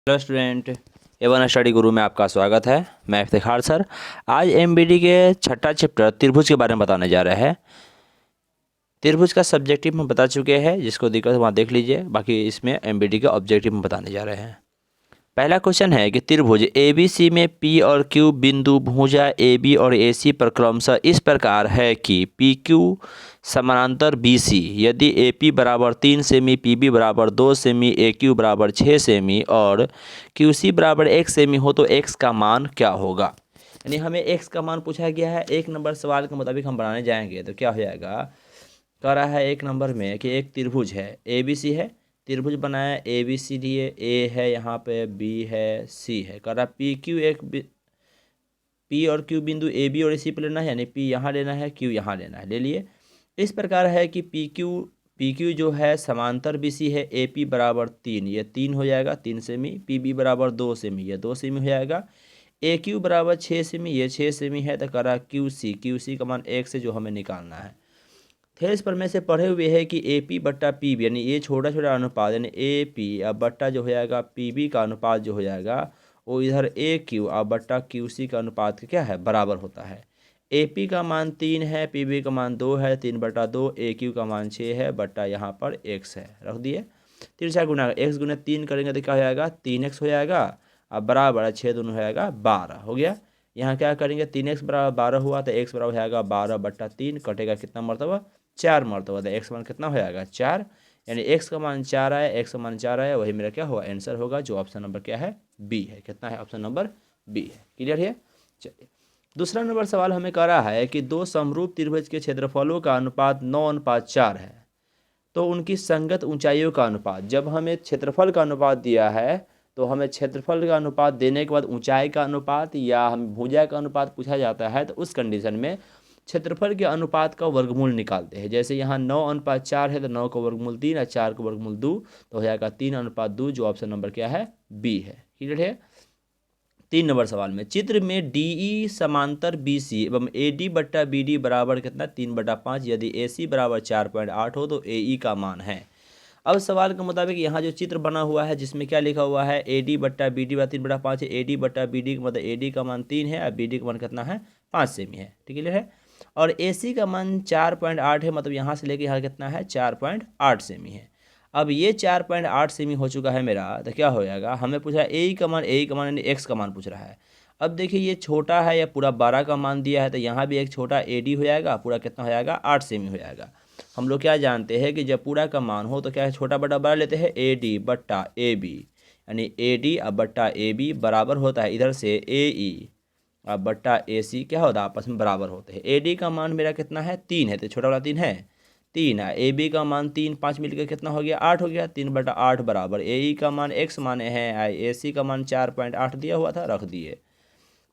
Hello student, Avon study गुरु में आपका स्वागत है। मैं इफ्तिखार सर। आज एमबीडी के छठा चैप्टर त्रिभुज के बारे में बताने जा रहे हैं। त्रिभुज का सब्जेक्टिव में बता चुके हैं, जिसको दिक्कत वहाँ देख लीजिए। बाकी इसमें एमबीडी के ऑब्जेक्टिव में बताने जा रहे हैं। पहला क्वेश्चन है कि त्रिभुज एबीसी में पी और क्यू बिंदु भुजा एबी और एसी पर क्रमशः इस प्रकार है कि पी क्यू समानांतर बीसी यदि एपी बराबर 3 सेमी, पीबी बराबर 2 सेमी, ए क्यू बराबर 6 सेमी और क्यूसी बराबर 1 सेमी हो तो एक्स का मान क्या होगा। यानी हमें एक्स का मान पूछा गया है। एक नंबर सवाल के मुताबिक हम बनाने जाएंगे तो क्या हो जाएगा। कह रहा है एक नंबर में कि एक त्रिभुज है, ए बी सी है। त्रिभुज बनाया ए बी सी लिए, ए है यहाँ पे, बी है, सी है। कह रहा पी क्यू पी और क्यू बिंदु ए बी और सी पर लेना है, यानी पी यहाँ लेना है, क्यू यहाँ लेना है। ले लिए। इस प्रकार है कि पी क्यू जो है समांतर बी सी है। ए पी बराबर 3, ये 3 हो जाएगा, 3 सेमी। पी बी बराबर 2 सेमी, ये 2 सेमी हो जाएगा। ए क्यू बराबर 6 सेमी, ये 6 सेमी है। तो कह रहा क्यू सी का मान 1 से जो हमें निकालना है। थेरेस पर में से पढ़े हुए है कि ए पी बट्टा पी बी, यानी ये छोटा छोटा अनुपात, यानी ए पी अब बट्टा जो हो जाएगा पी बी का अनुपात जो हो जाएगा वो इधर ए क्यू अब बट्टा क्यू सी का अनुपात के क्या है, बराबर होता है। ए पी का मान 3 है, पी बी का मान 2 है, 3/2। ए क्यू का मान 6 है, बट्टा यहाँ पर x है, रख दिए। 3 गुना एक्स गुना 3 करेंगे तो क्या हो जाएगा, 3x हो जाएगा। अब बराबर 6 दोनों हो जाएगा 12 हो गया। यहाँ क्या करेंगे, 3x बराबर 12 हुआ तो x बराबर हो जाएगा 12/3, कटेगा कितना मरतबा, 4 मरतबा। तो एक्स मान कितना हो जाएगा, 4। यानी एक्स का मान 4 आया, एक्स का मान 4 आया, वही मेरा क्या होगा, आंसर होगा, जो ऑप्शन नंबर क्या है, बी है। कितना है, ऑप्शन नंबर बी है। क्लियर है। चलिए दूसरा नंबर सवाल हमें कह रहा है कि दो समरूप त्रिभुज के क्षेत्रफलों का अनुपात 9:4 है तो उनकी संगत ऊंचाइयों का अनुपात। जब हमें क्षेत्रफल का अनुपात दिया है तो हमें क्षेत्रफल का अनुपात देने के बाद ऊंचाई का अनुपात या हम भुजा का अनुपात पूछा जाता है, तो उस कंडीशन में क्षेत्रफल के अनुपात का वर्गमूल निकालते हैं। जैसे यहाँ 9:4 है तो 9 का वर्गमूल 3 और 4 का वर्गमूल 2, तो हो जाएगा 3:2, जो ऑप्शन नंबर क्या है, बी है। क्लियर है। 3 नंबर सवाल में चित्र में डीई समांतर बीसी एवं एडी बट्टा बीडी बराबर कितना, 3/5 यदि एसी बराबर 4.8 हो तो एई का मान है। अब सवाल के मुताबिक यहाँ जो चित्र बना हुआ है जिसमें क्या लिखा हुआ है, एडी बट्टा बीडी बराबर 3/5 है। एडी बट्टा बीडी का मतलब एडी का मान 3 है और बीडी का मान कितना है, 5 सेमी है। ठीक है। और एसी का मान 4.8 है, मतलब यहाँ से लेके यहाँ कितना है, 4.8 सेमी है। अब ये 4.8 सेमी हो चुका है मेरा, तो क्या हो जाएगा, हमें पूछा ए का मान, यानी एक्स का मान पूछ रहा है। अब देखिए ये छोटा है, या पूरा 12 का मान दिया है, तो यहाँ भी एक छोटा एडी हो जाएगा, पूरा कितना हो जाएगा, 8 सेमी हो जाएगा। हम लोग क्या जानते हैं कि जब पूरा का मान हो तो क्या है, छोटा बटा बड़ा लेते हैं, ए डी बट्टा ए बी, यानी ए डी अब बट्टा ए बी बराबर होता है इधर से ए ई अब बट्टा ए सी, क्या होता है, आपस में बराबर होते हैं। ए डी का मान मेरा कितना है, 3 है, तो छोटा वाला 3 है, 3 है। ए बी का मान 3, 5 मिलकर कितना हो गया, 8 हो गया। 3/8 बराबर ए ई का मान x माने हैं, ए सी का मान 4.8 दिया हुआ था, रख दिए।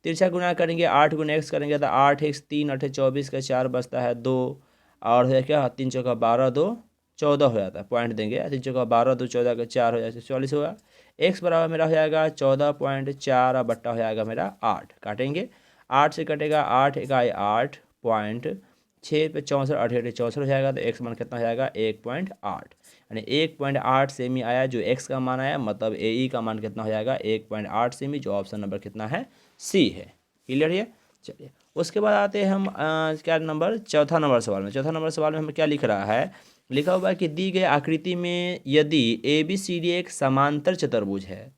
तिरछा गुना करेंगे, 8 गुना x करेंगे तो 8x 3 8 24 का 4 बचता है 2, और है क्या, 3 चौका 12 2 14 हो जाता है, पॉइंट देंगे, 3 चौका 12 2 14 का 4 हो जाता है 44 होगा। x बराबर मेरा हो जाएगा 14.4 और बट्टा हो जाएगा मेरा 8, काटेंगे, 8 से कटेगा 8 इकाई 8.6 पे 64 8 64 हो जाएगा, तो x मान कितना हो जाएगा, 1.8, यानी 1.8 सेमी आया जो x का मान आया, मतलब ए ई का मान कितना हो जाएगा, 1.8 सेमी, जो ऑप्शन नंबर कितना है, सी है। क्लियर है। चलिए उसके बाद आते हैं हम क्या नंबर, चौथा नंबर सवाल में। चौथा नंबर सवाल में हमें क्या लिख रहा है, लिखा हुआ है कि दी गई आकृति में यदि ए बी सी डी एक समांतर चतुर्भुज है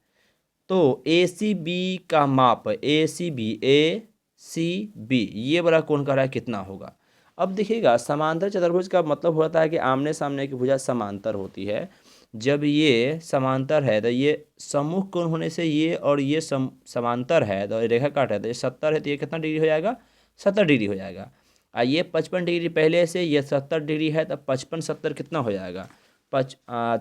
तो ए सी बी का माप, ए सी बी ये वाला कोण कह रहा है कितना होगा। अब देखिएगा समांतर चतुर्भुज का मतलब होता है कि आमने सामने की भुजा समांतर होती है। जब ये समांतर है तो ये सम्मुख कोण होने से ये और ये समांतर है, तो रेखा काट है, तो ये 70 है, तो ये कितना डिग्री हो जाएगा, 70 डिग्री हो जाएगा। ये 55 डिग्री पहले से, ये 70 डिग्री है, तो 55 70 कितना हो जाएगा,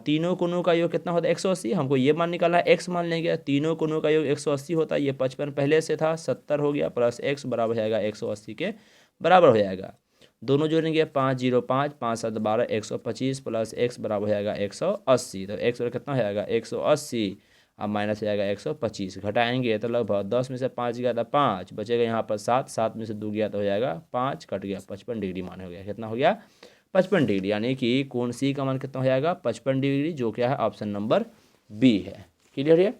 तीनों कोणों का योग कितना होता है, 180। हमको ये मान निकालना है, एक्स मान लेंगे, तीनों कोणों का योग 180 होता है। ये 55 पहले से था, 70 हो गया, प्लस एक्स बराबर हो जाएगा 180 के बराबर हो जाएगा। दोनों जोड़ेंगे, 5 0 5 5 7 12 125 प्लस एक्स बराबर हो जाएगा 180, तो एक्स बराबर कितना हो जाएगा, 180, अब माइनस हो जाएगा 125, घटाएंगे तो लगभग 10 में से 5 गया था 5, बचेगा यहाँ पर 7, 7 में से 2 गया तो हो जाएगा 5, कट गया, 55 डिग्री मान हो गया, कितना हो गया, 55 डिग्री, यानी कि कोण सी का मान कितना हो जाएगा, 55 डिग्री, जो क्या है ऑप्शन नंबर बी है। क्लियर है।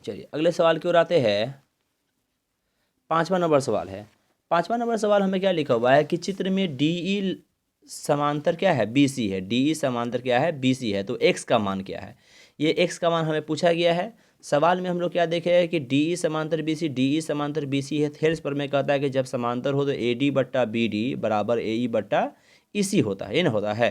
चलिए अगले सवाल की ओर आते हैं। 5वां नंबर सवाल है। 5वां नंबर सवाल हमें क्या लिखा हुआ है कि चित्र में डी ई समांतर क्या है, बी सी है। डी ई समांतर क्या है, बी सी है। तो एक्स का मान क्या है, ये एक्स का मान हमें पूछा गया है। सवाल में हम लोग क्या देखे हैं कि डी ई समांतर बी सी, डी ई समांतर बी सी है। थेल्स पर में कहता है कि जब समांतर हो तो ए डी बट्टा बी डी बराबर ए ई बट्टा ई सी होता है, ये ना होता है।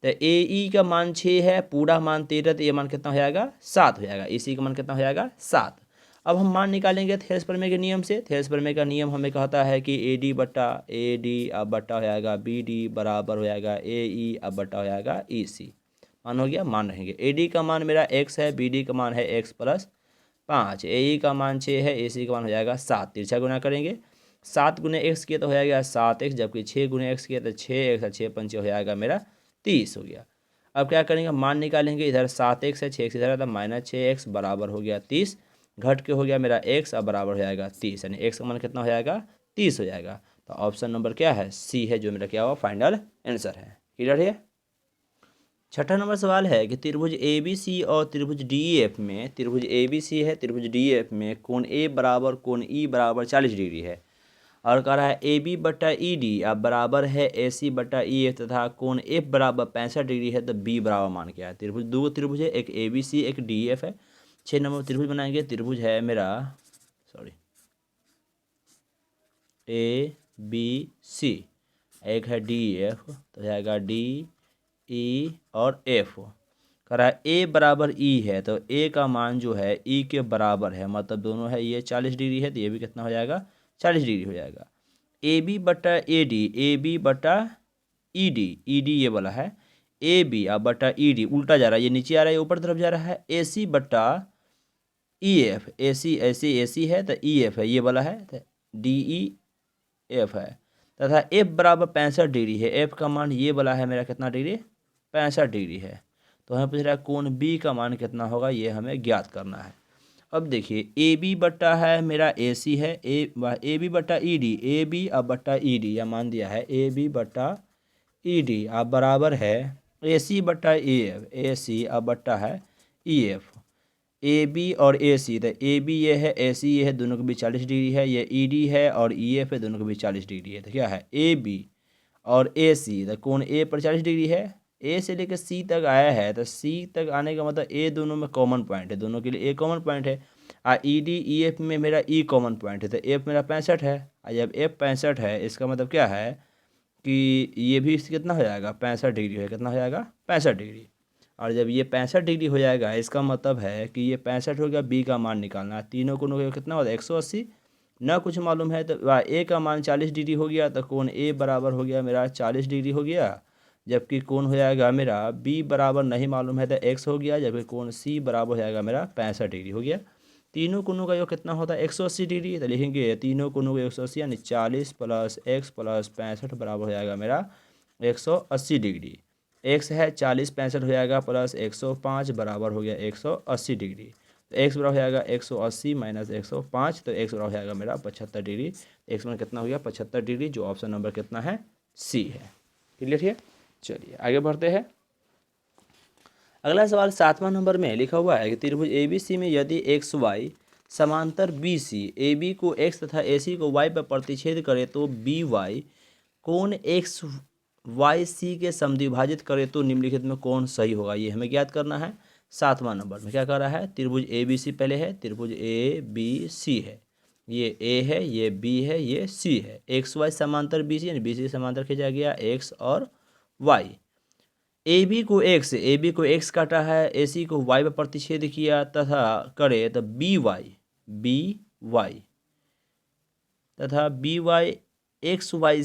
तो ए ई का मान 6 है, पूरा मान 13, तो ये मान कितना हो जाएगा, 7 हो जाएगा। ई सी का मान कितना हो जाएगा, 7। अब हम मान निकालेंगे थेल्स प्रमेय के नियम से। थेल्स प्रमेय का नियम हमें कहता है कि ए डी बट्टा ए डी अब बट्टा हो जाएगा बी डी बराबर हो जाएगा ए ई अब बट्टा हो जाएगा ई सी। मान हो गया, मान रहेंगे। ए डी का मान मेरा x है, बी डी का मान है x प्लस 5, ए ई का मान 6 है, ए सी का मान हो जाएगा 7। तिरछा गुना करेंगे, 7 गुने x किया तो हो जाएगा 7x, जबकि 6 गुने x किया तो 6x, 6 पंचे हो जाएगा मेरा 30 हो गया। अब क्या करेंगे, मान निकालेंगे। इधर 7x है, 6x इधर था, -6x बराबर हो गया 30, घट के हो गया मेरा x, अब बराबर हो जाएगा 30, यानी x का मान कितना हो जाएगा, 30 हो जाएगा। तो ऑप्शन नंबर क्या है, सी है, जो मेरा क्या हुआ फाइनल आंसर है। क्लियर है। छठा नंबर सवाल है कि त्रिभुज ए बी सी और त्रिभुज डी ई एफ में, त्रिभुज ए बी सी है, त्रिभुज डी ई एफ में कोण ए बराबर कोण ई बराबर 40 डिग्री है। और कह रहा है ए बी बट्टा ई डी अब बराबर है ए सी बट्टा ई एफ तथा कोण एफ बराबर 65 डिग्री है। तो बी बराबर मान क्या है। त्रिभुज दो त्रिभुज है, एक ए बी सी एक डी एफ है। 6 नंबर त्रिभुज बनाएंगे। त्रिभुज है मेरा ए बी सी, एक है डी एफ, तो जाएगा डी ई और एफ। कह रहा है ए बराबर ई है, तो ए का मान जो है ई के बराबर है, मतलब दोनों है, ये 40 डिग्री है तो ये भी कितना हो जाएगा, 40 डिग्री हो जाएगा। ए बी बटा ए डी, ए बी बटा ई डी, ई डी ये वाला है, ए बी अब बटा ई डी उल्टा जा रहा है, ये नीचे आ रहा है, ये ऊपर तरफ जा रहा है। ए सी बटा ई एफ, ए सी ऐसे ए सी है तो ई एफ है, ये वाला है, तो डी ई एफ है। तथा एफ बराबर 65 डिग्री है, एफ का मान ये वाला है मेरा कितना डिग्री, 65 डिग्री है। तो हमें पूछ रहा है कोण बी का मान कितना होगा, ये हमें ज्ञात करना है। अब देखिए ए बी बट्टा है मेरा ए सी है, ए बी बट्टा ई डी, ए बी अब बट्टा ई डी, या मान दिया है ए बी बट्टा ई डी अब बराबर है ए सी बट्टा ई एफ, ए सी अब बट्टा है ई एफ। ए बी और ए सी, तो ए बी ये है, ए सी ये है, दोनों के बीच 40 डिग्री है। ये ई डी है और ई एफ है, दोनों के बीच 40 डिग्री है। तो क्या है ए बी और ए सी, तो कोण ए पर 40 डिग्री है। ए से लेकर सी तक आया है, तो सी तक आने का मतलब ए दोनों में कॉमन पॉइंट है, दोनों के लिए ए कॉमन पॉइंट है। ई डी ई एफ में मेरा ई कॉमन पॉइंट है, तो एफ मेरा 65 है। जब एफ 65 है, इसका मतलब क्या है कि ये भी कितना हो जाएगा, 65 डिग्री है, कितना हो जाएगा, 65 डिग्री। और जब ये 65 डिग्री हो जाएगा, इसका मतलब है कि ये 65 हो गया, बी का मान निकालना है। तीनों कोणों कितना होता है, 180, ना कुछ मालूम है तो ए का मान 40 डिग्री हो गया, तो कोण ए बराबर हो गया मेरा 40 डिग्री हो गया। जबकि कोण हो जाएगा मेरा बी बराबर नहीं मालूम है तो एक्स हो गया, जबकि कोण सी बराबर हो जाएगा मेरा 65 डिग्री हो गया। तीनों कोणों का योग कितना होता है, 180 डिग्री। तो लिखेंगे तीनों कोणों का 180 यानी 40 प्लस एक्स प्लस 65 बराबर हो जाएगा मेरा 180 डिग्री। एक्स है 40, 65 हो जाएगा प्लस 105 बराबर हो गया 180 डिग्री। तो एक्स बराबर हो जाएगा 180 माइनस 105, तो एक्स बराबर हो जाएगा मेरा 75 डिग्री। एक्स में कितना हो गया, 75 डिग्री, जो ऑप्शन नंबर कितना है, सी है। क्लियर है। चलिए आगे बढ़ते हैं। अगला सवाल 7वां नंबर में लिखा हुआ है कि त्रिभुज ए बी सी में यदि एक्स वाई समांतर बी सी, ए बी को एक्स तथा ए सी को वाई पर प्रतिच्छेद करे तो बी वाई कोण एक्स वाई सी के समद्विभाजित करे तो निम्नलिखित में कौन सही होगा, ये हमें ज्ञात करना है। 7वां नंबर में क्या कर रहा है, त्रिभुज ए बी सी पहले है, त्रिभुज ए बी सी है, ये ए है, ये बी है, ये सी है। एक्स वाई समांतर बी सी, यानी बी सी समांतर खींचा गया एक्स और वाई। ए बी को एक्स काटा है, ए सी को वाई पर प्रतिच्छेद किया तथा करे तो बी वाई तथा B Y X Y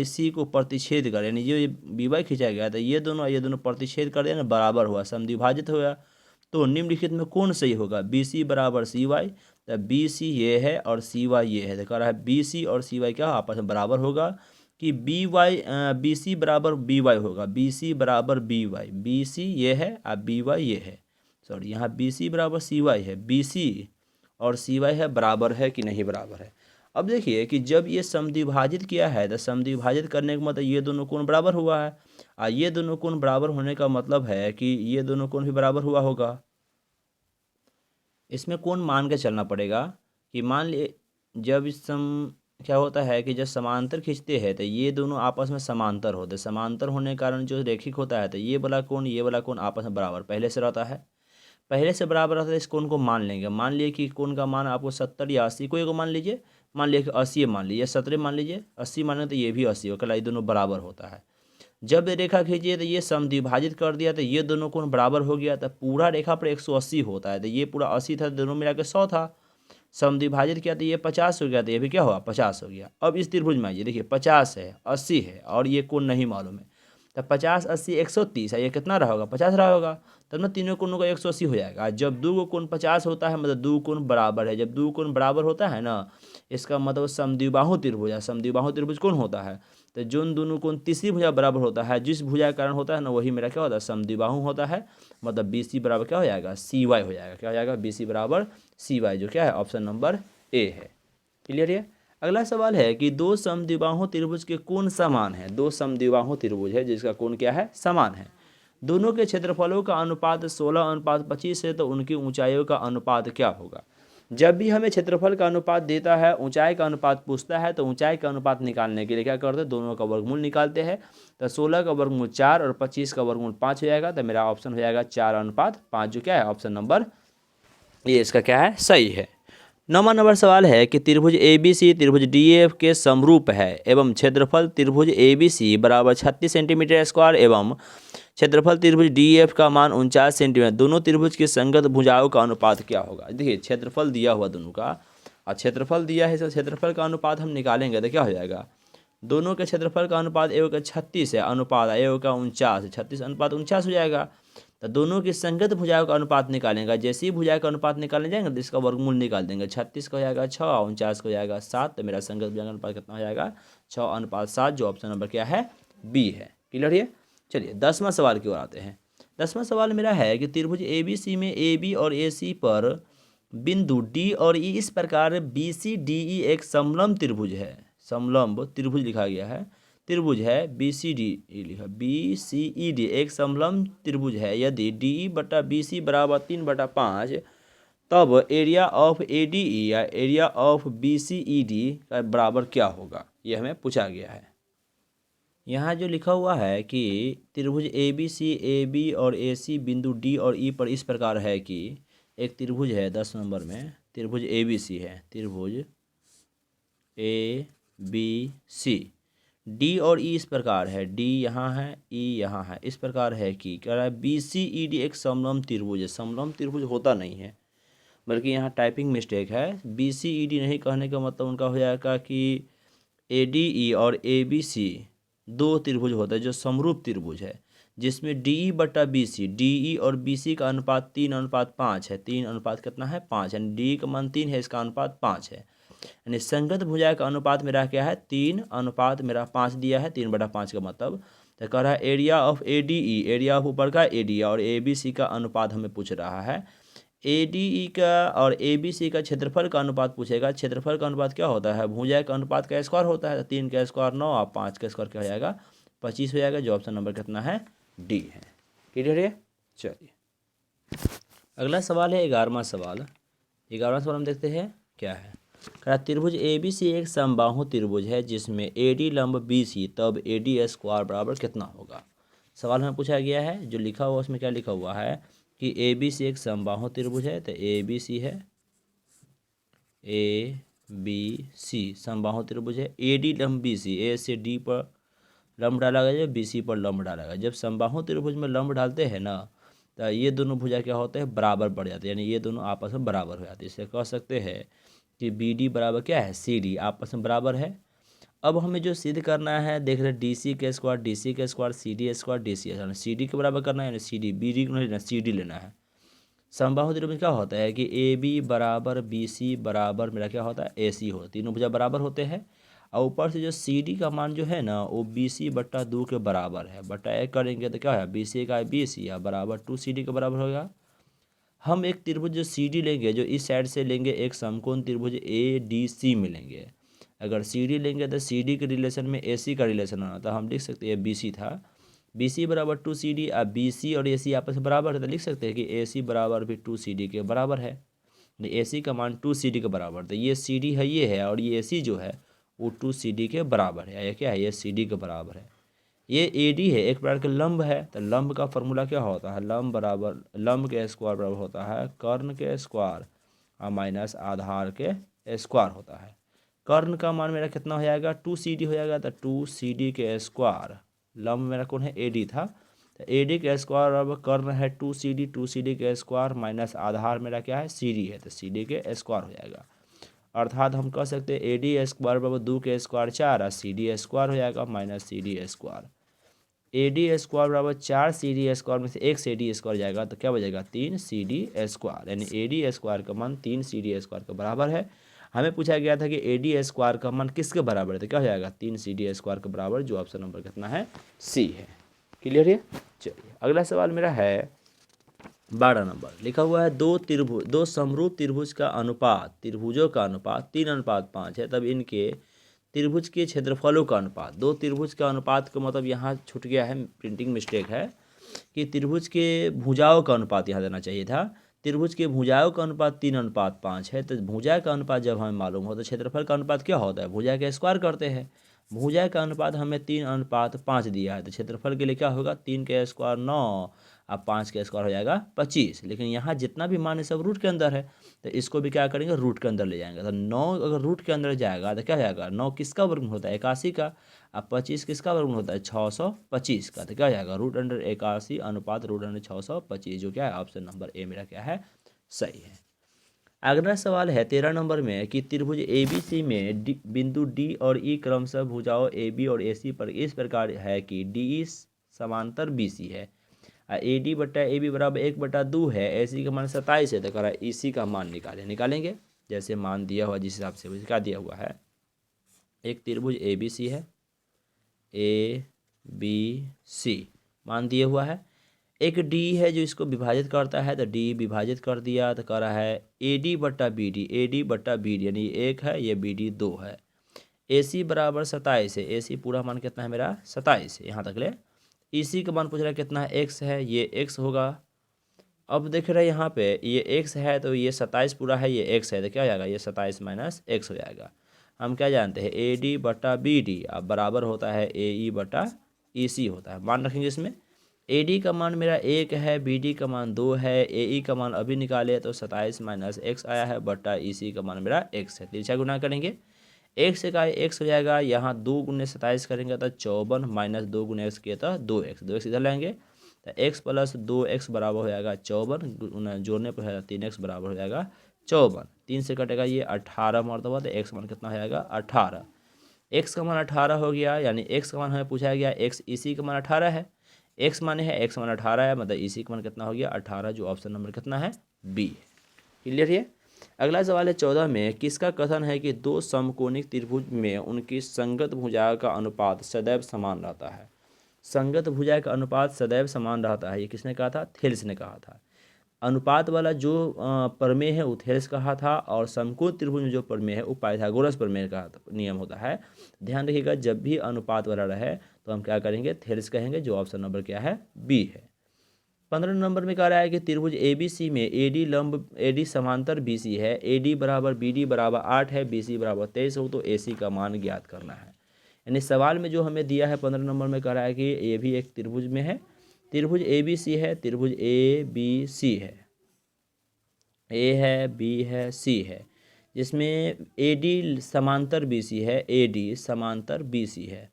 C को प्रतिच्छेद करे, यानी ये बी वाई खींचा गया तो ये दोनों प्रतिच्छेद कर देना, बराबर हुआ, समद्विभाजित हुआ। तो निम्नलिखित में कौन सही होगा, बी सी बराबर सी वाई, तो बी सी ये है और सी वाई ये है। तो कह रहा है बी सी और सी वाई क्या आपस में बराबर होगा कि बी सी बराबर बी वाई होगा, बी सी बराबर बी वाई, बी सी ये है और बी वाई ये है। सॉरी, यहाँ बी सी बराबर सी वाई है, बी सी और सी वाई है, बराबर है कि नहीं बराबर है। अब देखिए कि जब ये समद्विभाजित किया है तो समद्विभाजित करने का मतलब ये दोनों कोण बराबर हुआ है, और ये दोनों कोण बराबर होने का मतलब है कि ये दोनों कोण भी बराबर हुआ होगा। इसमें कौन मान के चलना पड़ेगा कि मान लिए जब इस क्या होता है कि जब समांतर खींचते हैं तो ये दोनों आपस में समांतर होते हैं। समांतर होने के कारण जो रेखिक होता है तो ये वाला कोण आपस में बराबर पहले से रहता है। पहले से बराबर रहता है, इस कोण को मान लेंगे। मान लिए कि कोण का मान आपको 70 या 80 को मान लीजिए, मान लिया कि 80 मान लीजिए, 70 मान लीजिए, 80 माने तो ये भी 80 होगा, ये दोनों बराबर होता है। जब रेखा खींचिए तो ये समद्विभाजित कर दिया तो ये दोनों कोण बराबर हो गया, तो पूरा रेखा पर 180 होता है, तो ये पूरा 80 था, दोनों मिला के 100 था। समद्विभाजित किया तो ये 50 हो गया, तो ये भी क्या हुआ 50 हो गया। अब इस त्रिभुज में आइए, देखिए 50 है, 80 है और ये कोण नहीं मालूम है, तो 50 80 130 है, ये कितना रहा होगा 50 रहा होगा, तब ना तीनों कोणों का 180 हो जाएगा। जब दो कोण 50 होता है मतलब दो कोण बराबर है, जब दो कोण बराबर होता है ना, इसका मतलब समद्विबाहु त्रिभुज है। समद्विबाहु त्रिभुज कौन होता है, तो जो दोनों कोण तीसरी भुजा बराबर होता है, जिस भुजा का कारण होता है ना वही मेरा क्या होता है समद्विबाहु होता है। मतलब बी सी बराबर क्या हो जाएगा सी वाई हो जाएगा, क्या हो जाएगा बी सी बराबर सी वाई, जो क्या है ऑप्शन नंबर ए है। क्लियर है। अगला सवाल है कि दो समद्विबाहु त्रिभुज के कोण समान है। दो समद्विबाहु त्रिभुज है जिसका कोण क्या है समान है। दोनों के क्षेत्रफलों का अनुपात 16:25 है, तो उनकी ऊंचाइयों का अनुपात क्या होगा। जब भी हमें क्षेत्रफल का अनुपात देता है, ऊंचाई का अनुपात पूछता है, तो ऊंचाई का अनुपात निकालने के लिए क्या करते हैं, दोनों का वर्गमूल निकालते हैं। तो 16 का वर्गमूल 4 और 25 का वर्गमूल 5 हो जाएगा, तो मेरा ऑप्शन हो जाएगा 4:5, जो क्या है ऑप्शन नंबर ये इसका क्या है सही है। 9वां नंबर सवाल है कि त्रिभुज ABC त्रिभुज DEF के समरूप है एवं क्षेत्रफल त्रिभुज ABC बराबर 36 सेंटीमीटर स्क्वायर एवं क्षेत्रफल त्रिभुज DEF का मान 49 सेंटीमीटर। दोनों त्रिभुज की संगत भुजाओं का अनुपात क्या होगा। देखिए क्षेत्रफल दिया हुआ दोनों का, और क्षेत्रफल दिया है, तो क्षेत्रफल का अनुपात हम निकालेंगे तो क्या हो जाएगा, दोनों के क्षेत्रफल का अनुपात एक का 36 है, अनुपात एक का 49 है, 36:49 हो जाएगा। तो दोनों की संगत भुजाओं का अनुपात निकालेंगे। जैसे ही भुजा का अनुपात निकालने जाएंगे तो इसका वर्गमूल निकाल देंगे। 36 का हो जाएगा 6, 49 का हो जाएगा 7, तो मेरा संगत भुजा का अनुपात कितना हो जाएगा 6:7, जो ऑप्शन नंबर क्या है बी है। क्लियर है। चलिए 10वां सवाल की ओर आते हैं। 10वां सवाल मेरा है कि त्रिभुज ABC में AB और AC पर बिंदु D और E इस प्रकार BCDE एक समलंब त्रिभुज है। समलंब त्रिभुज लिखा गया है, त्रिभुज है BCD लिखा BCED एक समलंब त्रिभुज है। यदि DE बटा BC बराबर 3/5, तब एरिया ऑफ ADE या एरिया ऑफ BCED का बराबर क्या होगा, ये हमें पूछा गया है। यहाँ जो लिखा हुआ है कि त्रिभुज ABC AB और AC बिंदु D और E पर इस प्रकार है कि एक त्रिभुज है 10 नंबर में, त्रिभुज ABC है, त्रिभुज ABC D और E इस प्रकार है, D यहाँ है E यहाँ है, इस प्रकार है कि कह रहा है BCED एक समलंब त्रिभुज है। समलंब त्रिभुज होता नहीं है, बल्कि यहाँ टाइपिंग मिस्टेक है। BCED नहीं कहने का मतलब उनका हो जाएगा कि ADE और ABC दो त्रिभुज होता है जो समरूप त्रिभुज है, जिसमें DE बटा BC, DE और BC का अनुपात 3:5 है। 3 अनुपात कितना है 5, यानी DE का मान 3 है, इसका अनुपात 5 है। यानी संगत भुजा का अनुपात मेरा क्या है 3:5 दिया है, 3/5 का मतलब। तो कह रहा है area of ADE, area of ऊपर का ADE और ABC का अनुपात हमें पूछ रहा है। ADE का और ABC का क्षेत्रफल का अनुपात पूछेगा। क्षेत्रफल का अनुपात क्या होता है, भुजा का अनुपात का स्क्वायर होता है। 3 का स्क्वायर 9 और 5 का स्क्वायर क्या हो जाएगा 25 हो जाएगा, जो ऑप्शन नंबर कितना है डी है। क्लियर है। चलिए अगला सवाल है 11वां सवाल। 11वां सवाल हम देखते हैं क्या है। त्रिभुज ABC एक समबाहु त्रिभुज है जिसमें AD लंब BC, तब AD स्क्वायर बराबर कितना होगा। सवाल हमें पूछा गया है, जो लिखा हुआ उसमें क्या लिखा हुआ है कि ABC एक समबाहु त्रिभुज है, तो ABC है ABC समबाहु त्रिभुज है। AD लंब BC, A से D पर लंब डाला गया, जब BC पर लंब डाला गया। जब समबाहु त्रिभुज में लंब डालते हैं ना, तो ये दोनों भुजा क्या होते हैं बराबर बढ़ जाते हैं, यानी ये दोनों आपस में बराबर हो जाते हैं। इससे कह सकते हैं कि BD बराबर क्या है CD, आपस में बराबर है। अब हमें जो सिद्ध करना है, देख रहे DC के स्क्वायर CD के स्क्वायर CD स्क्वायर DC है, CD के बराबर करना है, यानी CD, BD को नहीं लेना CD लेना है। समबाहु त्रिभुज क्या होता है कि AB बराबर BC बराबर मेरा क्या होता है AC होता है। तीनों भुजा बराबर होते हैं, और ऊपर से जो CD का मान जो है ना वो BC बट्टा 2 के बराबर है। बट्टा 1 करेंगे तो क्या है BC का BC या बराबर 2 CD के बराबर होगा। हम एक त्रिभुज जो CD लेंगे, जो इस साइड से लेंगे, एक समकोण त्रिभुज ADC मिलेंगे। अगर CD लेंगे तो CD के रिलेशन में AC का रिलेशन होना, तो हम लिख सकते हैं BC था, BC बराबर 2 CD। अब BC और AC आपस में बराबर है, तो लिख सकते हैं कि AC बराबर भी 2 CD के बराबर है। AC का मान 2CD के बराबर, तो ये CD है ये है, और ये AC जो है वो 2CD के बराबर है। ये क्या है, ये CD के बराबर है। ये AD है, एक प्रकार के लंब है, तो लंब का फॉर्मूला क्या होता है, लंब बराबर लंब के स्क्वायर बराबर होता है कर्ण के स्क्वायर और माइनस आधार के स्क्वायर होता है। कर्ण का मान मेरा कितना हो जाएगा, 2CD हो जाएगा, तो 2CD के स्क्वायर, लंब मेरा कौन है, AD था, तो AD के स्क्वायर बराबर कर्ण है 2CD के स्क्वायर माइनस आधार मेरा क्या है, CD है, तो CD के स्क्वायर हो जाएगा। अर्थात हम कह सकते हैं AD स्क्वायर बराबर 2 के स्क्वायर 4 और CD स्क्वायर हो जाएगा minus CD square. AD square बराबर 4 CD स्क्वायर में से 1 CD स्क्वायर जाएगा, तो क्या बचेगा, 3 CD स्क्वायर, यानी AD स्क्वायर का मान 3 CD स्क्वायर के बराबर है। हमें पूछा गया था कि AD स्क्वायर का मान किसके बराबर है, तो क्या हो जाएगा, 3 CD स्क्वायर के बराबर, जो ऑप्शन नंबर कितना है, C है। क्लियर है। चलिए अगला सवाल मेरा है 12 नंबर, लिखा हुआ है दो समरूप त्रिभुज का अनुपात, त्रिभुजों का अनुपात 3:5 है, तब इनके त्रिभुज के क्षेत्रफलों का अनुपात, दो त्रिभुज का अनुपात का मतलब यहाँ छूट गया है, प्रिंटिंग मिस्टेक है, कि त्रिभुज के भुजाओं का अनुपात यहाँ देना चाहिए था। त्रिभुज के भुजाओं का अनुपात 3:5 है, तो भुजा का अनुपात जब हमें मालूम हो तो क्षेत्रफल का अनुपात क्या होता है, भुजा के स्क्वायर करते हैं। भुजा का अनुपात हमें 3:5 दिया है, तो क्षेत्रफल के लिए क्या होगा, 3 के स्क्वायर 9 अब 5 का स्क्वायर हो जाएगा 25। लेकिन यहाँ जितना भी मान है सब रूट के अंदर है, तो इसको भी क्या करेंगे, रूट के अंदर ले जाएंगे। तो 9 अगर रूट के अंदर जाएगा तो क्या हो जाएगा, 9 किसका वर्गमूल होता है, 81 का, अब 25 किसका वर्गमूल होता है, 625 का, तो क्या हो जाएगा, √81 अनुपात √625, जो क्या है, ऑप्शन नंबर ए मेरा क्या है, सही है। अगला सवाल है 13 नंबर में कि त्रिभुज ABC में बिंदु D और E क्रमशः भुजाओं AB और AC पर इस प्रकार है कि DE समांतर BC है, AD बट्टा AB बराबर 1/2 है, AC का मान 27 है, तो कह रहा है EC का मान निकालेंगे जैसे मान दिया हुआ जिस हिसाब से क्या दिया हुआ है। एक त्रिभुज ABC है, ABC मान दिया हुआ है, एक D है जो इसको विभाजित करता है, तो D विभाजित कर दिया, तो कह रहा है AD बट्टा BD यानी 1 है, ये BD 2 है, AC बराबर 27 है, AC पूरा मान कितना है मेरा 27 है, यहाँ तक ले। EC का मान पूछ रहा है कितना है, x है, ये x होगा। अब देख रहे हैं यहाँ पे ये x है, तो ये 27 पूरा है, ये x है, तो क्या हो जाएगा, ये 27 माइनस x हो जाएगा। हम क्या जानते हैं, AD बटा BD अब बराबर होता है AE बटा EC होता है। मान रखेंगे इसमें, AD का मान मेरा 1 है, BD का मान 2 है, AE का मान अभी निकाले तो 27 माइनस x आया है, बटा EC का मान मेरा x है। तिरछा गुना करेंगे, x का x हो जाएगा, यहाँ 2 गुने 27 करेंगे तो 54 माइनस 2 गुने x किया तो 2x इधर लाएंगे, तो x प्लस 2x बराबर हो जाएगा 54, जोड़ने पर है 3x बराबर हो जाएगा 54, 3 से कटेगा ये 18 मरतबा, तो x मान कितना हो जाएगा 18। x का मान 18 हो गया, यानी x का मान हमें पूछा गया, x EC का मान 18 है, x मान 18 है, मतलब EC का मान कितना हो गया 18, जो ऑप्शन नंबर कितना है, B। क्लियर है। अगला सवाल है 14 में, किसका कथन है कि दो समकोणिक त्रिभुज में उनकी संगत भुजा का अनुपात सदैव समान रहता है। संगत भुजा का अनुपात सदैव समान रहता है, ये किसने कहा था, थेल्स ने कहा था। अनुपात वाला जो प्रमेय है वो थेल्स कहा था, और समकोण त्रिभुज में जो प्रमेय है वो पाइथागोरस प्रमेय का नियम होता है। ध्यान रखिएगा, जब भी अनुपात वाला रहे तो हम क्या करेंगे, थेल्स कहेंगे, जो ऑप्शन नंबर क्या है, बी है। 15 नंबर में कह रहा है कि त्रिभुज ABC में AD समांतर BC है, AD बराबर BD बराबर 8 है, BC बराबर 23 हो, तो AC का मान ज्ञात करना है। यानी सवाल में जो हमें दिया है 15 नंबर में कह रहा है कि ये भी एक त्रिभुज में है, त्रिभुज ABC है, त्रिभुज ABC है, A है, B है, C है, जिसमें AD समांतर BC है, AD समांतर BC है,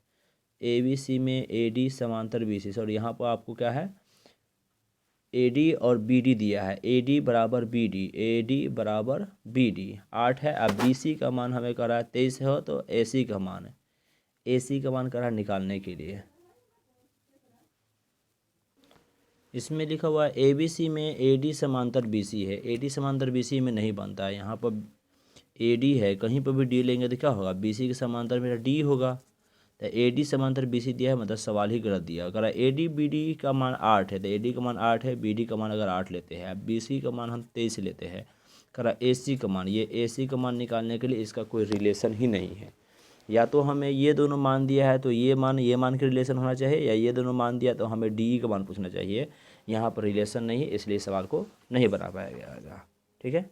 ABC में AD समांतर BC, सॉरी यहाँ पर आपको क्या है, AD और BD दिया है, AD बराबर BD 8 है। अब BC का मान हमें करा है 23 हो, तो AC का मान है, AC का मान करा निकालने के लिए। इसमें लिखा हुआ है ABC में AD समांतर BC है, AD समांतर BC में नहीं बनता है, यहाँ पर AD है, कहीं पर भी D लेंगे तो क्या होगा, BC के समांतर मेरा D होगा, तो AD समांतर BC दिया है, मतलब सवाल ही गलत दिया। अगर AD BD का मान 8 है, तो AD का मान 8 है, BD का मान अगर 8 लेते हैं, अब BC का मान हम 23 लेते हैं, करा AC का मान, ये AC का मान निकालने के लिए इसका कोई रिलेशन ही नहीं है। या तो हमें ये दोनों मान दिया है तो ये मान के रिलेशन होना चाहिए, या ये दोनों मान दिया तो हमें DE का मान पूछना चाहिए। यहाँ पर रिलेशन नहीं है, इसलिए सवाल को नहीं बना पाया गया। ठीक है,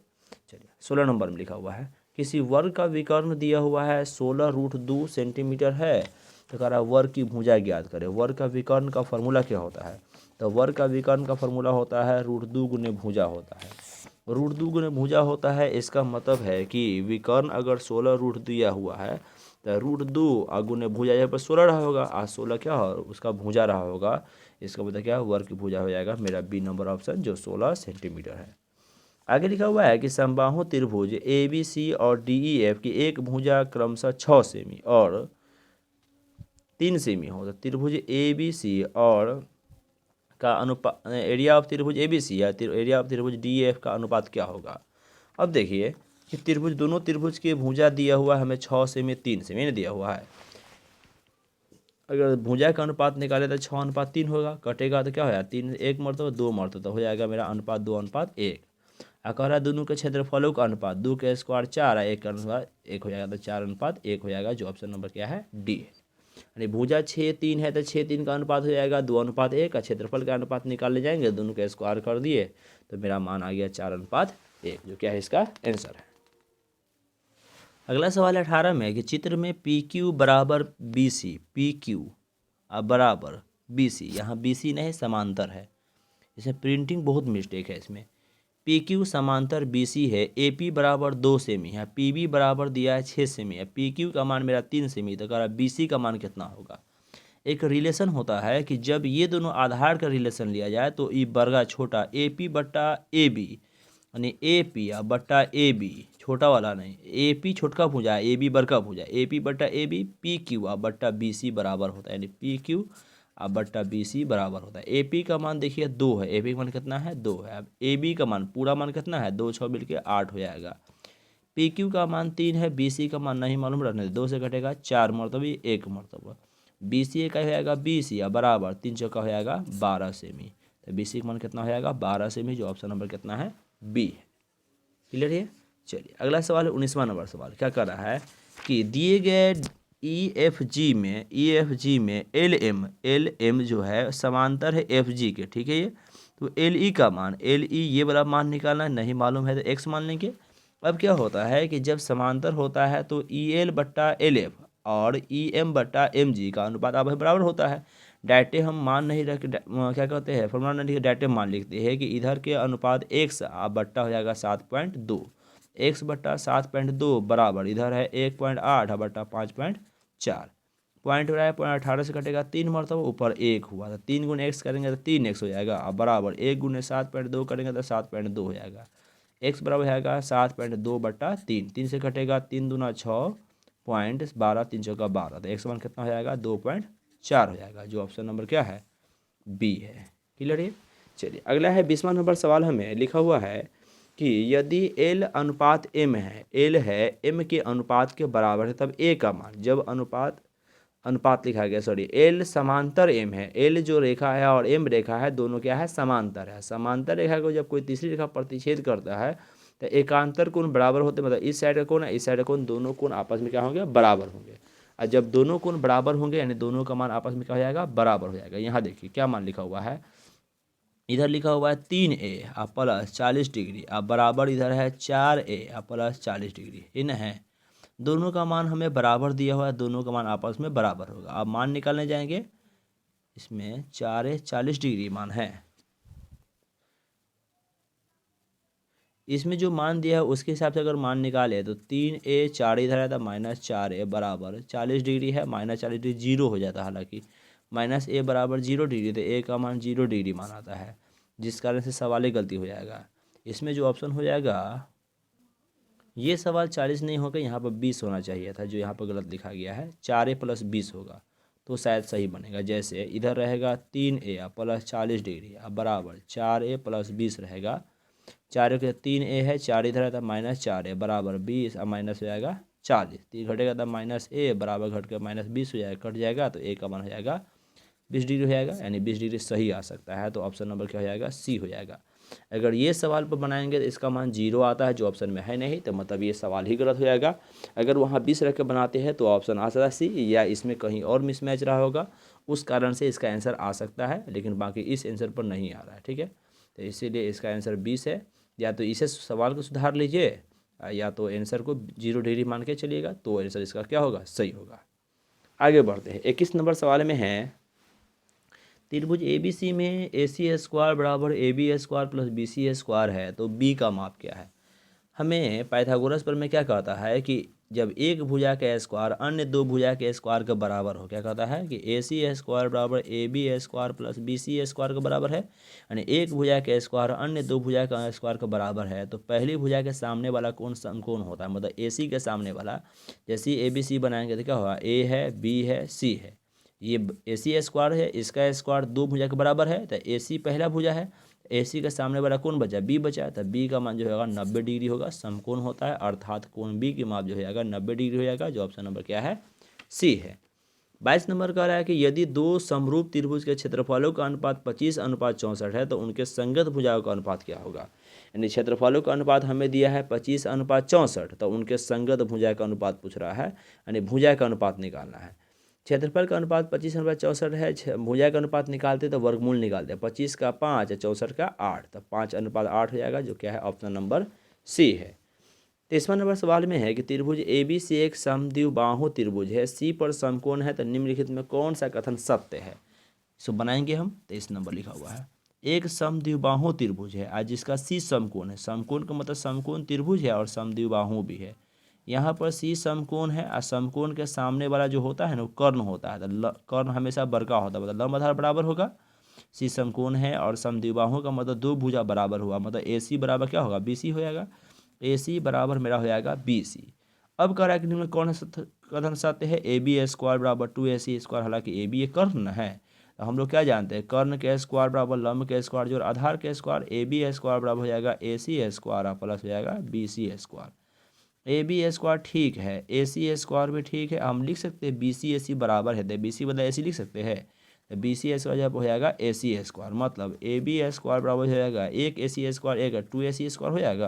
चलिए 16 नंबर में लिखा हुआ है किसी वर्ग का विकर्ण दिया हुआ है 16√2 सेंटीमीटर है, तो कह रहा है वर्ग की भुजा ज्ञात करें। वर्ग का विकर्ण का फॉर्मूला क्या होता है? तो वर्ग का विकर्ण का फॉर्मूला होता है √2 गुने भुजा होता है। √2 गुने भुजा होता है, इसका मतलब है कि विकर्ण अगर 16 दिया हुआ है तो √2 गुने भुजा यहाँ पर 16 रहा होगा, आज 16 क्या हो उसका भुजा रहा होगा, इसका मतलब क्या वर्ग की भुजा हो जाएगा मेरा बी नंबर ऑप्शन जो 16 सेंटीमीटर है। आगे लिखा हुआ है कि समबाहु त्रिभुज ABC और DEF की एक भुजा क्रमशः 6 सेमी और 3 सेमी हो, तो त्रिभुज ABC और का अनुपात एरिया ऑफ त्रिभुज ABC या एरिया ऑफ त्रिभुज DEF का अनुपात क्या होगा? अब देखिए कि त्रिभुज दोनों त्रिभुज की भुजा दिया हुआ है हमें 6 सेमी 3 सेमी दिया हुआ है। अगर भुजा का अनुपात निकाले तो 6:3 होगा, कटेगा तो क्या होगा 3 1 मरतबा 2 मरतबा, तो हो जाएगा मेरा अनुपात 2:1। कह रहा है दोनों के क्षेत्रफलों का अनुपात 2 के स्क्वायर 4 है, 1 का अनुपात 1 हो जाएगा, तो 4:1 हो जाएगा, जो ऑप्शन नंबर क्या है डी है। यानी भुजा 6:3 है तो 6:3 का अनुपात हो जाएगा 2:1 का, क्षेत्रफल का अनुपात निकालने जाएंगे दोनों के स्क्वायर कर दिए तो मेरा मान आ गया 4:1, जो क्या है इसका आंसर है। अगला सवाल 18 में कि चित्र में PQ बराबर BC, PQ बराबर BC, यहाँ BC नहीं समांतर है, इसमें प्रिंटिंग बहुत मिस्टेक है इसमें। PQ समांतर BC है, AP बराबर 2 सेमी है, PB बराबर दिया है 6 सेमी है, PQ का मान मेरा 3 सेमी, तो कह रहा BC का मान कितना होगा? एक रिलेशन होता है कि जब ये दोनों आधार का रिलेशन लिया जाए तो ई बर्गा छोटा AP बट्टा AB, यानी AP बट्टा AB छोटा वाला नहीं, AP छोटका भुजा है, AB बड़का भुजा, AP बट्टा AB PQ बट्टा BC बराबर होता है, यानी PQ बट्टा BC बराबर होता है। AP का मान देखिए 2 है, AP का मान कितना है 2 है। अब AB का मान पूरा मान कितना है 2 6 मिल के 8 हो जाएगा। PQ का मान 3 है, BC का मान नहीं मालूम रहने 2 से घटेगा 4 मरतबा 1 मरतबा, BC का हो जाएगा 20 बराबर 3 चौका हो जाएगा 12 सेमी, तो BC का मान कितना हो जाएगा 12 सेमी, जो ऑप्शन नंबर कितना है बी है। क्लियर है? चलिए अगला सवाल है 19वां नंबर सवाल। क्या कर रहा है कि दिए गए EFG में LM जो है समांतर है FG के, ठीक है ये, तो LE का मान ये वाला मान निकालना नहीं मालूम है तो x मान लेंगे। अब क्या होता है कि जब समांतर होता है तो EL बट्टा LF और EM बट्टा MG का अनुपात आप बराबर होता है। डायटे हम मान नहीं रख क्या कहते हैं फॉर्मूला नहीं, डायटे मान लिखते हैं कि इधर के अनुपात x बट्टा हो जाएगा 7.2, x बट्टा 7.2 बराबर इधर है 1.8 बट्टा 5.4, पॉइंट हो रहा है 18 से कटेगा 3 मरतबा, ऊपर 1 हुआ था 3 गुने x करेंगे तो 3x हो जाएगा, अब बराबर 1 गुने 7.2 करेंगे तो 7.2 हो जाएगा, x बराबर हो जाएगा 7.2 बट्टा 3, 3 से कटेगा 3 दूना 6 पॉइंट 12 3 चौका 12, तो x मान कितना हो जाएगा 2.4 हो जाएगा, जो ऑप्शन नंबर क्या है बी है। क्लियर है? चलिए अगला है 20वां नंबर सवाल। हमें लिखा हुआ है कि यदि L अनुपात M है, L है M के अनुपात के बराबर है, तब A का मान, जब अनुपात लिखा गया सॉरी L समांतर M है, L जो रेखा है और M रेखा है दोनों क्या है समांतर है। समांतर रेखा को जब कोई तीसरी रेखा प्रतिच्छेद करता है तो एकांतर कोण बराबर होते, मतलब इस साइड का कोण है इस साइड का कोण, दोनों कोण आपस में क्या होंगे बराबर होंगे, और जब दोनों कोण बराबर होंगे यानी दोनों का मान आपस में क्या हो जाएगा बराबर हो जाएगा। यहाँ देखिए क्या मान लिखा हुआ है, इधर लिखा हुआ है 3A प्लस 40 डिग्री बराबर इधर है 4A प्लस 40 डिग्री, इन है दोनों का मान हमें बराबर दिया हुआ है, दोनों का मान आपस में बराबर होगा। अब मान निकालने जाएंगे, इसमें 4A 40 डिग्री मान है, इसमें जो मान दिया है उसके हिसाब से अगर मान निकाले तो 3A 4 इधर है तो -4A बराबर 40 डिग्री है, -40 डिग्री 0 हो जाता है, हालांकि -A बराबर 0 डिग्री, तो A का मान 0 डिग्री मान आता है, जिस कारण से सवाल गलती हो जाएगा। इसमें जो ऑप्शन हो जाएगा ये सवाल 40 नहीं होगा, यहाँ पर 20 होना चाहिए था, जो यहाँ पर गलत लिखा गया है 4A प्लस 20 होगा तो शायद सही बनेगा। जैसे इधर रहेगा 3A प्लस 40 डिग्री बराबर 4A प्लस 20 रहेगा, 4 के 3A है 4 इधर है तो -4A बराबर 20 और माइनस हो जाएगा 40, 3 घटेगा तो -A बराबर घट कर -20 हो जाएगा, कट जाएगा तो A का मान हो जाएगा 20 डिग्री हो जाएगा, यानी 20 डिग्री सही आ सकता है, तो ऑप्शन नंबर क्या हो जाएगा सी हो जाएगा। अगर ये सवाल पर बनाएंगे तो इसका मान 0 आता है जो ऑप्शन में है नहीं, तो मतलब ये सवाल ही गलत हो जाएगा। अगर वहाँ 20 रख के बनाते हैं तो ऑप्शन आ सकता है सी, या इसमें कहीं और मिसमैच रहा होगा उस कारण से इसका आंसर आ सकता है, लेकिन बाकी इस आंसर पर नहीं आ रहा है। ठीक है, तो इसीलिए इसका आंसर 20 है, या तो इसे सवाल को सुधार लीजिए या तो आंसर को 0 डिग्री मान के चलिएगा, तो आंसर इसका क्या होगा, सही होगा। आगे बढ़ते हैं। 21 नंबर सवाल में है त्रिभुज ABC में AC स्क्वायर बराबर AB square plus BC square है, तो B का माप क्या है। हमें पाइथागोरस पर में क्या कहता है कि जब एक भुजा का स्क्वायर अन्य दो भुजा के स्क्वायर के बराबर हो, क्या कहता है कि AC स्क्वायर बराबर AB square plus BC square के बराबर है, यानी एक भुजा के स्क्वायर अन्य दो भुजा का स्क्वायर के बराबर है, तो पहली भुजा के सामने वाला कौन समकोण होता है, मतलब AC के सामने वाला। जैसे ABC बनाएंगे तो क्या होगा, A है, B है, C है। ये AC स्क्वायर है, इसका स्क्वायर दो भुजा के बराबर है, तो AC पहला भुजा है, AC के सामने वाला कौन बचा, B बचा, तो B का मान जो होगा 90 डिग्री होगा, समकोण होता है, अर्थात कोण B की माप जो हो जाएगा 90 डिग्री हो जाएगा, जो ऑप्शन नंबर क्या है, C है। 22 नंबर कह रहा है कि यदि दो समरूप त्रिभुज के क्षेत्रफलों का अनुपात 25:64 है, तो उनके संगत भुजाओं का अनुपात क्या होगा। यानी क्षेत्रफलों का अनुपात हमें दिया है 25:64, तो उनके संगत भुजा का अनुपात पूछ रहा है, यानी भुजा का अनुपात निकालना है। क्षेत्रफल का अनुपात 25:64 है, भुजा का अनुपात निकालते तो वर्गमूल निकालते, 25 का 5 और 64 का 8, तो 5:8 हो जाएगा, जो क्या है ऑप्शन नंबर C है। 23वां नंबर सवाल में है कि त्रिभुज ABC एक समद्विबाहु त्रिभुज है, C पर समकोण है, तो निम्नलिखित में कौन सा कथन सत्य है। इसको बनाएंगे हम, 23 नंबर लिखा हुआ है, एक समद्विबाहु त्रिभुज है आज जिसका C समकोण है, समकोण का मतलब समकोण त्रिभुज है और समद्विबाहु भी है। यहाँ पर C समकोण है और समकोण के सामने वाला जो होता है ना वो कर्ण होता है, तो कर्ण हमेशा बड़का होता है, मतलब लंब आधार बराबर होगा। C समकोण है और समद्विबाहु का मतलब दो भुजा बराबर हुआ, मतलब AC बराबर क्या होगा, BC हो जाएगा। AC बराबर मेरा हो जाएगा BC। अब कह रहा है कि निम्न कौन कथन सत्य है, AB स्क्वायर बराबर 2AC स्क्वायर, हालांकि AB ये कर्ण है, तो हम लोग क्या जानते हैं, कर्ण के स्क्वायर बराबर लंब के स्क्वायर जो आधार के स्क्वायर, AB स्क्वायर बराबर हो जाएगा AC स्क्वायर प्लस हो जाएगा BC स्क्वायर। AB स्क्वायर ठीक है, AC स्क्वायर भी ठीक है, हम लिख सकते हैं BC AC बराबर है, तो BC बदला AC लिख सकते हैं, तो BC स्क्वायर जब हो जाएगा AC स्क्वायर, मतलब AB स्क्वायर बराबर हो जाएगा एक AC स्क्वायर एक 2AC स्क्वायर हो जाएगा,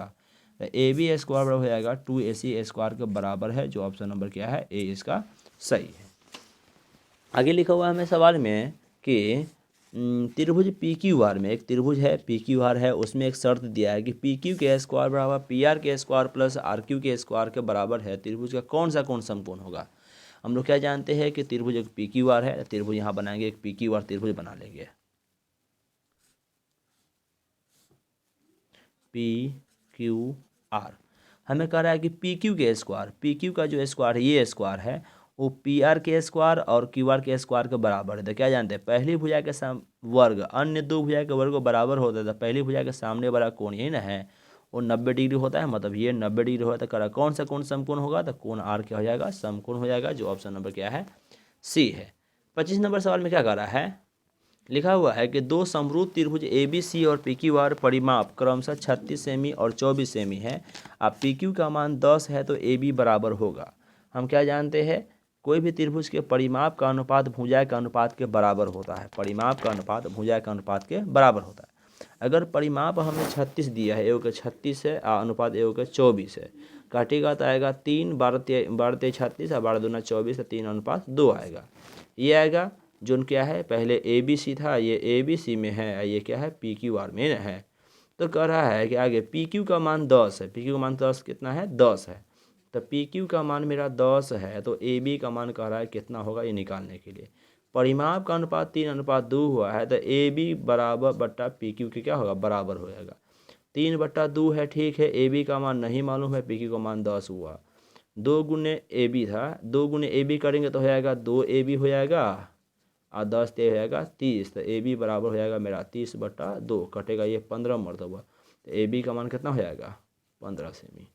तो AB स्क्वायर बराबर हो जाएगा 2AC स्क्वायर के बराबर है, जो ऑप्शन नंबर क्या है, A इसका सही है। आगे लिखा हुआ है हमें सवाल में कि त्रिभुज PQR में, एक त्रिभुज है PQR है, उसमें एक शर्त दिया है कि PQ के स्क्वायर बराबर PR के स्क्वायर प्लस RQ के स्क्वायर के बराबर है, त्रिभुज का कौन सा कौन समकोण होगा। हम लोग क्या जानते हैं कि त्रिभुज एक PQR है, त्रिभुज यहाँ बनाएंगे, एक PQR त्रिभुज बना लेंगे, PQR। हमें कह रहा है कि PQ के स्क्वायर, PQ का जो स्क्वायर है ये स्क्वायर है, वो PR के स्क्वायर और QR के स्क्वायर के बराबर है, तो क्या जानते हैं, पहली भुजा के वर्ग अन्य दो भुजा के वर्ग को बराबर होता है, तो पहली भुजा के सामने वाला कोण यही ना है, वो 90 डिग्री होता है, मतलब ये 90 डिग्री होता है, तो करा कौन सा कोण समकोण होगा, तो कोण R क्या हो जाएगा, समकोण हो जाएगा, जो ऑप्शन नंबर क्या है, C है। 25 नंबर सवाल में क्या कर रहा है, लिखा हुआ है कि दो समरूप त्रिभुज ABC और PQR परिमाप क्रमशः 36 सेमी और 24 सेमी है, अब PQ का मान 10 है, तो AB बराबर होगा। हम क्या जानते हैं, कोई भी त्रिभुज के परिमाप का अनुपात भुजा के अनुपात के बराबर होता है, परिमाप का अनुपात भुजा के अनुपात के बराबर होता है। अगर परिमाप हमें 36 दिया है, 1/36 है, अनुपात 1/24 है, काटेगा तो आएगा 3 12 36 और 12 दूना 24, 3:2 आएगा। ये आएगा जो क्या है, पहले ABC था, ये ABC में है, ये क्या है PQR में है। तो कह रहा है कि आगे PQ का मान 10 है, PQ का मान 10 कितना है, 10 है, तो PQ का मान मेरा 10 है, तो AB का मान कह रहा है कितना होगा, ये निकालने के लिए परिमाप का अनुपात 3:2 हुआ है, तो AB बराबर बट्टा PQ के क्या होगा, बराबर हो जाएगा। 3/2 है, ठीक है, AB का मान नहीं मालूम है, PQ का मान 10 हुआ, 2 गुने AB था, 2 गुने AB करेंगे तो हो जाएगा 2AB हो जाएगा, और 10 हो जाएगा 30, तो AB बराबर हो जाएगा मेरा 30/2, कटेगा ये 15 मरतबा, तो AB का मान कितना हो जाएगा, 15 सेमी हो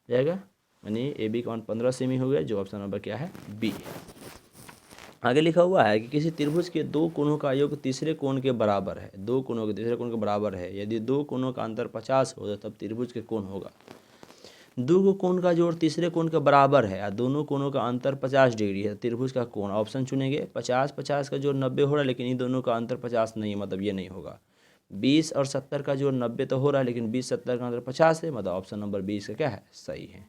जाएगा, यानी AB का मान 15 सेमी हो गया, जो ऑप्शन नंबर क्या है, B है। आगे लिखा हुआ है कि किसी त्रिभुज के दो कोणों का योग तीसरे कोण के बराबर है, दो कोणों के तीसरे कोण के बराबर है, यदि दो कोणों का अंतर 50 हो तब त्रिभुज के कोण होगा। दो कोण का जोड़ तीसरे कोण के बराबर है और दोनों कोणों का अंतर 50 डिग्री है, त्रिभुज का कोण ऑप्शन चुनेंगे। 50 का जोड़ 90 हो रहा है, लेकिन इन दोनों का अंतर 50 नहीं है, मतलब ये नहीं होगा। 20 और 70 का जोड़ 90 तो हो रहा है, लेकिन 20-70 का अंतर 50 है, मतलब ऑप्शन नंबर 20 का क्या है, सही है।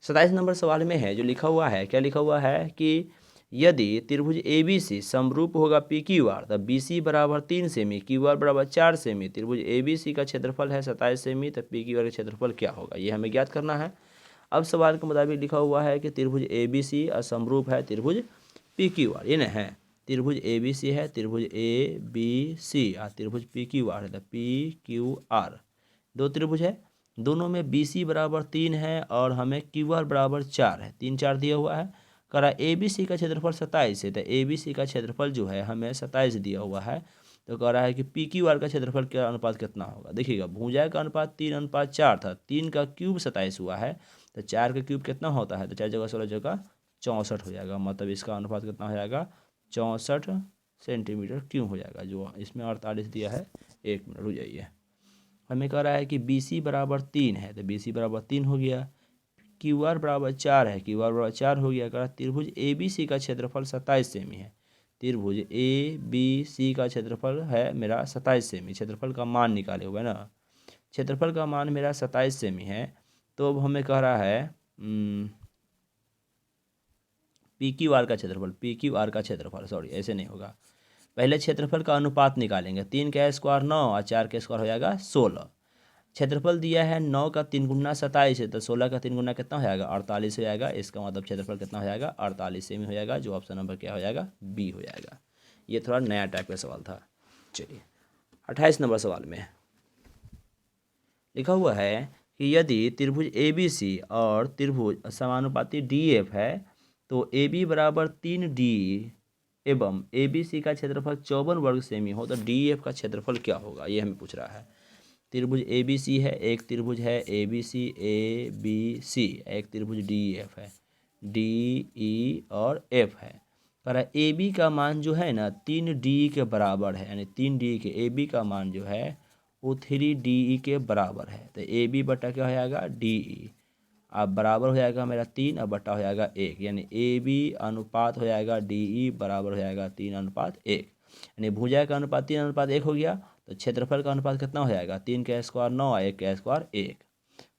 27 नंबर सवाल में है जो लिखा हुआ है, क्या लिखा हुआ है कि यदि त्रिभुज ABC समरूप होगा PQR तब BC बराबर 3 सेमी, QR बराबर 4 सेमी, त्रिभुज ABC का क्षेत्रफल है 27 सेमी, तब PQR का क्षेत्रफल क्या होगा, ये हमें ज्ञात करना है। अब सवाल के मुताबिक लिखा हुआ है कि त्रिभुज ABC असमरूप है त्रिभुज PQR, ये नहीं है, त्रिभुज ABC है, त्रिभुज ABC और त्रिभुज PQR है, तो PQR दो त्रिभुज है, दोनों में BC बराबर 3 है और हमें QR बराबर 4 है, 3 4 दिया हुआ है। करा ABC का क्षेत्रफल 27 है, तो ABC का क्षेत्रफल जो है हमें 27 दिया हुआ है, तो कह रहा है कि PQR का क्षेत्रफल का अनुपात कितना होगा। देखिएगा भुजा का अनुपात 3:4 था, 3 का क्यूब 27 हुआ है, तो 4 का क्यूब कितना होता है, तो 4 जगह 16 जगह 64 हो जाएगा, मतलब इसका अनुपात कितना हो जाएगा 64 सेंटीमीटर क्यूब हो जाएगा, जो इसमें 48 दिया है। 1 मिनट रुक जाइए, हमें कह रहा है कि BC बराबर 3 है, तो BC बराबर 3 हो गया, QR बराबर 4 है, QR बराबर 4 हो गया। कह त्रिभुज ABC का क्षेत्रफल 27 सेमी है, त्रिभुज ABC का क्षेत्रफल है मेरा 27 सेमी, क्षेत्रफल का मान निकाले हुए ना, क्षेत्रफल का मान मेरा 27 सेमी है, तो अब हमें कह रहा है PQR का क्षेत्रफल, PQR का क्षेत्रफल, सॉरी ऐसे नहीं होगा, पहले क्षेत्रफल का अनुपात निकालेंगे, 3 का स्क्वायर 9 और 4 का स्क्वायर हो जाएगा 16, क्षेत्रफल दिया है 9 का 3 गुना 27 है, तो 16 का 3 गुना कितना हो जाएगा 48 हो जाएगा, इसका मतलब क्षेत्रफल कितना हो जाएगा 48 सेमी हो जाएगा, जो ऑप्शन नंबर क्या हो जाएगा बी हो जाएगा। ये थोड़ा नया टाइप का सवाल था। चलिए 28 नंबर सवाल में लिखा हुआ है कि यदि त्रिभुज ABC और त्रिभुज समानुपाती DF है तो AB बराबर 3D एवं ABC का क्षेत्रफल 54 वर्ग सेमी हो तो DF का क्षेत्रफल क्या होगा, ये हमें पूछ रहा है। त्रिभुज ABC है, एक त्रिभुज है ABC एक त्रिभुज DF है, DE और F है। कह रहा है AB का मान जो है ना 3DE के बराबर है, यानी 3DE के AB का मान जो है वो 3DE के बराबर है, तो AB बटा क्या हो जाएगा DE, अब बराबर हो जाएगा मेरा 3 और बटा हो जाएगा 1, यानी AB अनुपात हो जाएगा DE बराबर हो जाएगा 3:1, यानी भुजा का अनुपात 3:1 हो गया, तो क्षेत्रफल का अनुपात कितना हो जाएगा 3 का स्क्वायर 9 और 1 का स्क्वायर 1।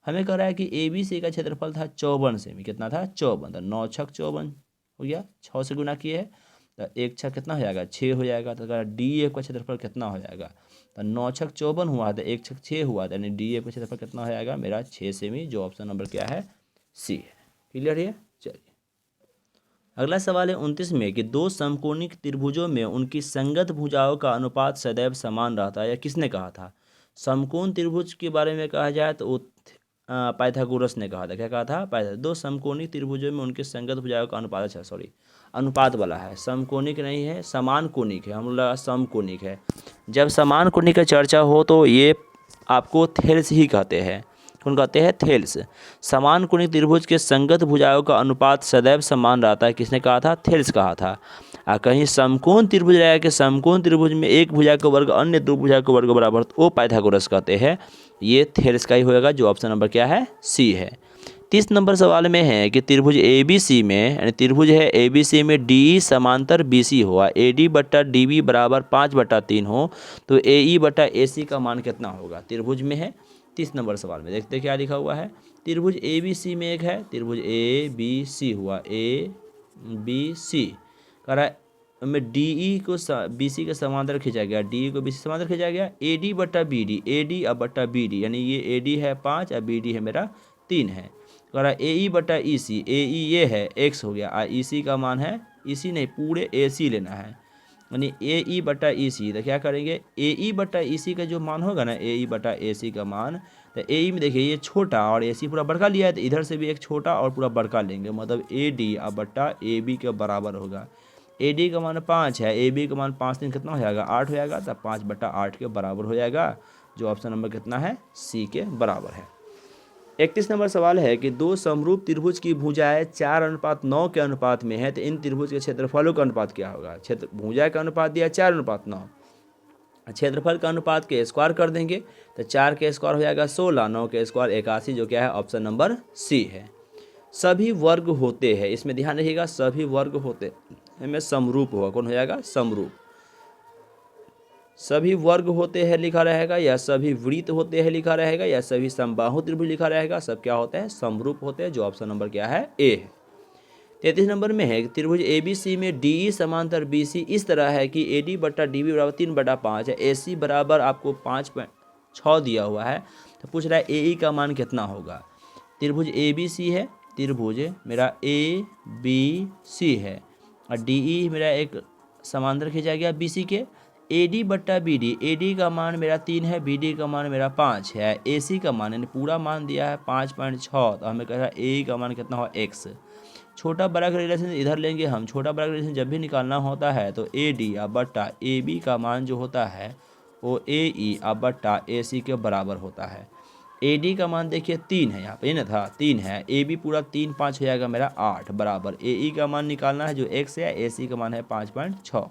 हमें कह रहा है कि ABC का क्षेत्रफल था 54 सेमी, कितना था 54, तो 9 छक 54 हो गया, 6 से गुना किए है तो 1 छक कितना हो जाएगा 6 हो जाएगा, तो कह रहा DF का क्षेत्रफल कितना हो जाएगा, तो 9 छक 54 हुआ था, 1 छक 6 हुआ था, यानी DF का क्षेत्रफल कितना हो जाएगा मेरा 6 सेमी, जो ऑप्शन नंबर क्या है सी है। क्लियर है। चलिए अगला सवाल है 29 में कि दो समकोणिक त्रिभुजों में उनकी संगत भुजाओं का अनुपात सदैव समान रहता है, या किसने कहा था। समकोण त्रिभुज के बारे में कहा जाए तो पाइथागोरस ने कहा था, क्या कहा था दो समकोणिक त्रिभुजों में उनके संगत भुजाओं का अनुपात, अच्छा सॉरी अनुपात वाला है, समकोणिक नहीं है समान कोणिक है, हम लोग लगा समकोणिक है। जब समान कोणिक का चर्चा हो तो ये आपको थेल्स ही कहते हैं, कौन कहते हैं थेल्स। समान कोणिक त्रिभुज के संगत भुजाओं का अनुपात सदैव समान रहता है, किसने कहा था थेल्स कहा था। कहीं समकोण त्रिभुज रहेगा कि समकोण त्रिभुज में एक भुजा का वर्ग अन्य दो भुजा का वर्ग बराबर, वो पाइथागोरस कहते हैं, ये थेल्स का ही होगा, जो ऑप्शन नंबर क्या है सी है। 30 नंबर सवाल में है कि त्रिभुज ABC में, यानी त्रिभुज है ABC में DE समांतर BC हुआ, AD बट्टा DB बराबर 5/3 हो तो AE बट्टा AC का मान कितना होगा, त्रिभुज में है। 30 नंबर सवाल में देखते क्या लिखा हुआ है, त्रिभुज ABC में एक है, त्रिभुज ABC हुआ ABC, कह रहा है में DE को BC के समांतर खींचा गया, DE को BC समांतर खींचा गया, AD बट्टा BD, AD अब बट्टा BD, यानी ये AD है 5 और BD है मेरा 3 है। कह रहा है AE बट्टा EC, AE ये है x हो गया, EC का मान है EC नहीं पूरे AC लेना है, यानी AE बटा EC, तो क्या करेंगे AE बटा EC का जो मान होगा ना AE बटा AC का मान, तो AE में देखिए ये छोटा और AC पूरा बड़का लिया है, तो इधर से भी एक छोटा और पूरा बड़का लेंगे, मतलब AD अब बट्टा AB के बराबर होगा। AD का मान 5 है, AB का मान 5 दिन कितना हो जाएगा 8 हो जाएगा, तो 5/8 के बराबर हो जाएगा, जो ऑप्शन नंबर कितना है सी के बराबर है। 31 नंबर सवाल है कि दो समरूप त्रिभुज की भुजाएं 4:9 के अनुपात में है, तो इन त्रिभुज के क्षेत्रफलों का अनुपात क्या होगा। भुजा का अनुपात दिया 4:9, क्षेत्रफल का अनुपात के स्क्वायर कर देंगे तो 4 के स्क्वायर हो जाएगा 16, 9 के स्क्वायर 81, जो क्या है ऑप्शन नंबर सी है। सभी वर्ग होते हैं, इसमें ध्यान रखिएगा सभी वर्ग होते में समरूप होगा, कौन हो जाएगा समरूप। सभी वर्ग होते हैं लिखा रहेगा, या सभी वृत्त होते हैं लिखा रहेगा, या सभी समबाहु त्रिभुज लिखा रहेगा, सब क्या होता है समरूप होते हैं, जो ऑप्शन नंबर क्या है ए है। 33 नंबर में है कि त्रिभुज ABC में DE समांतर BC इस तरह है कि AD बट्टा DB बराबर 3/5 है। AC बराबर आपको 5.6 दिया हुआ है, तो पूछ रहा है AE का मान कितना होगा। त्रिभुज ABC है, त्रिभुज मेरा ABC है और DE मेरा एक समांतर खींचा गया BC के। AD बट्टा BD, AD का मान मेरा 3 है, BD का मान मेरा 5 है। AC का मान यानी पूरा मान दिया है 5.6, तो हमें कह रहा है AE का मान कितना होगा x। छोटा बड़ा का रिलेशन इधर लेंगे हम। छोटा बड़ा का रिलेशन जब भी निकालना होता है तो AD या बट्टा AB का मान जो होता है वो AE या बट्टा AC के बराबर होता है। AD का मान देखिए 3 है, यहाँ पे ना था 3 है। AB पूरा 3 5 हो जाएगा मेरा 8 बराबर AE का मान निकालना है जो x है, AC का मान है 5.6।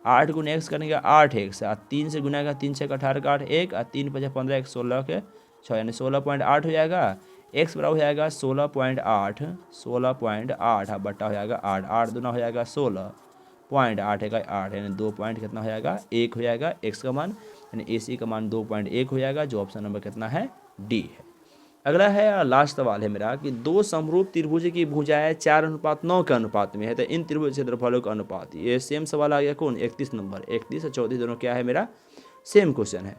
8 गुना x करेंगे 8x, 3 से गुना का 3 से 18 का 8 1 और 3 5 15 1 16 के 6 यानी 16.8 हो जाएगा। x बराबर हो जाएगा 16.8, 16.8 बट्टा हो जाएगा 8, 8 दूना हो जाएगा 16.8 का 8 यानी 2 पॉइंट कितना हो जाएगा 1 हो जाएगा x का मान, यानी AC का मान 2.1 हो जाएगा, जो ऑप्शन नंबर कितना है D है। अगला है और लास्ट सवाल है मेरा कि दो समरूप त्रिभुज की भुजाएं 4:9 के अनुपात में है, तो इन त्रिभुज क्षेत्रफलों का अनुपात। ये सेम सवाल आ गया कौन 31 नंबर, 31 और 34 दोनों क्या है मेरा सेम क्वेश्चन है।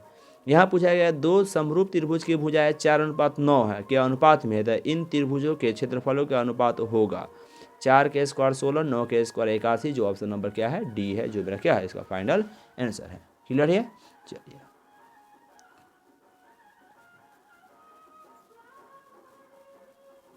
यहाँ पूछा गया दो समरूप त्रिभुज की भुजाएं 4:9 है के अनुपात में है, तो इन त्रिभुजों के क्षेत्रफलों का अनुपात होगा 4 के स्क्वायर 16, 9 के स्क्वायर 81, जो ऑप्शन नंबर क्या है D है, जो मेरा क्या है इसका फाइनल आंसर है। क्लियर है, चलिए।